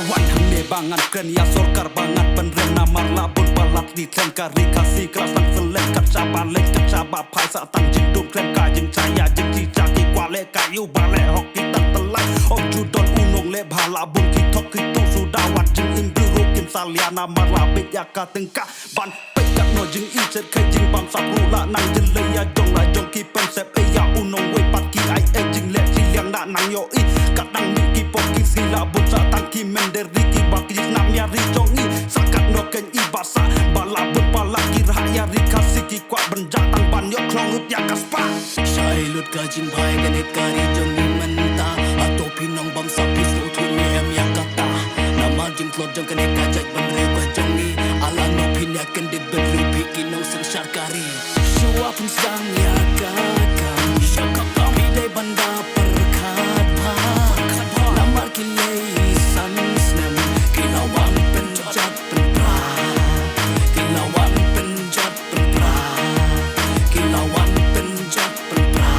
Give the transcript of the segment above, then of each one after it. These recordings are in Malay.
Lawan hang bangan kren ya sorkar bangat penrena marlabun balat di kren kari kasih kerasan selek kacaba lek kacaba pai sa tang jinduk kren ka jeng caya jeng cicaki kuale kayu bale hok kita telai om judon unong le balabun kitok kitu sudah wat jeng imbi rukin saliana marlabit ya katengka ban pekat no jeng icet kai jeng bam sabrula nang jelai ya jong la jong ki pensep ya unong we pat ki ai jeng le siliang nak nang yo i kadang ni ki pok ki sila bun sa tang ki menderi ki baki namnya ricongi sakat no ken ibasa balabun palaki rahaya rikasi ki kwa benjatang ban yo klongut ya kaspa Shailut ka jing bhai ganet kari jong ni menta atau pinong bam sapis tu tu ni em ya kata nama jing klot jong kene kajat benre kwa jong ni ala no pin ya kendit benre bikin nong seng syarkari shua pun sang ya kakam syakaka bidai banda perkat bha nama kilai san snem kilawang penjat penpra kilawang penjat penpra kilawang penjat penpra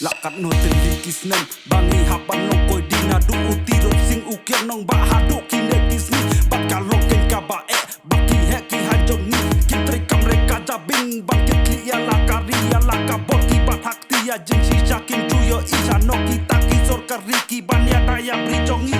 lakat no teliki snem bangi hapan no koi dina du uti rot sing ukian nong ba hadu kine kisni bat kalok ken kaba baki heki hajong ni kitri kamre kaja bing bangkit li ya lakari ya lakabot ki bat hakti ya jeng sisa kim tuyo isa no kita kisor kariki ban ya daya brijongi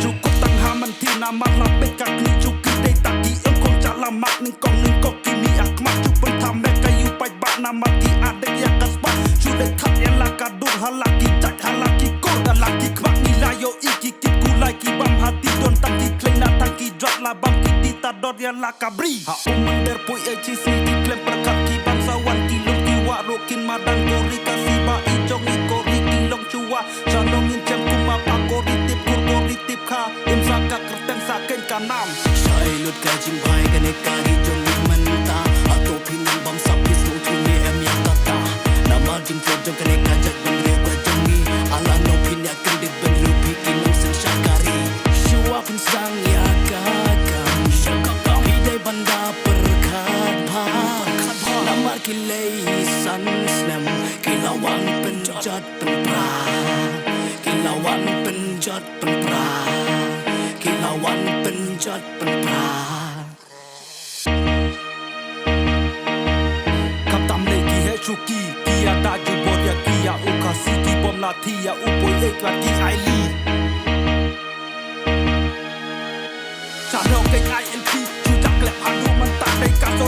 cukup tang haman tina marla pekak ni cuki dei taki em kong calamak ning kong kimi akmak cupen tamek kayu pai bak nama ki adek ya kaspa sudah kat ya lakadur halaki cak halaki kor halaki kmak nilayo iki kit kulai ki bam hati don taki klena taki drop la bam ki ditador ya lakabri ha umender poi cis ni klem perkat ki bangsawan ki lung ki warokin madang kori kasih ba ijong ikori kilong chua salongin cem kuma pakori tip kurkori tip kha im saka kerten saken kanam Shailut ka jing bhai ganet kari jong ni menta atau pinong bam sapis tu tu ni em ya kata nama jing klot jong kene kajat benre kwa jong ni ala no pin ya kendit benre bikin nong seng syakari shua pun sang ya kakam syakaka bidai banda perkat bha nama kilai san snem kilawang penjat penpra kilawang penjat penpra kilawang penjat penpra Kaptam lagi hai chuki Kia daju bod ya kia ukasi ki bom lati ya upoi ek lagi aili Chano keng ILP Chujak lep hadu mentah dei kas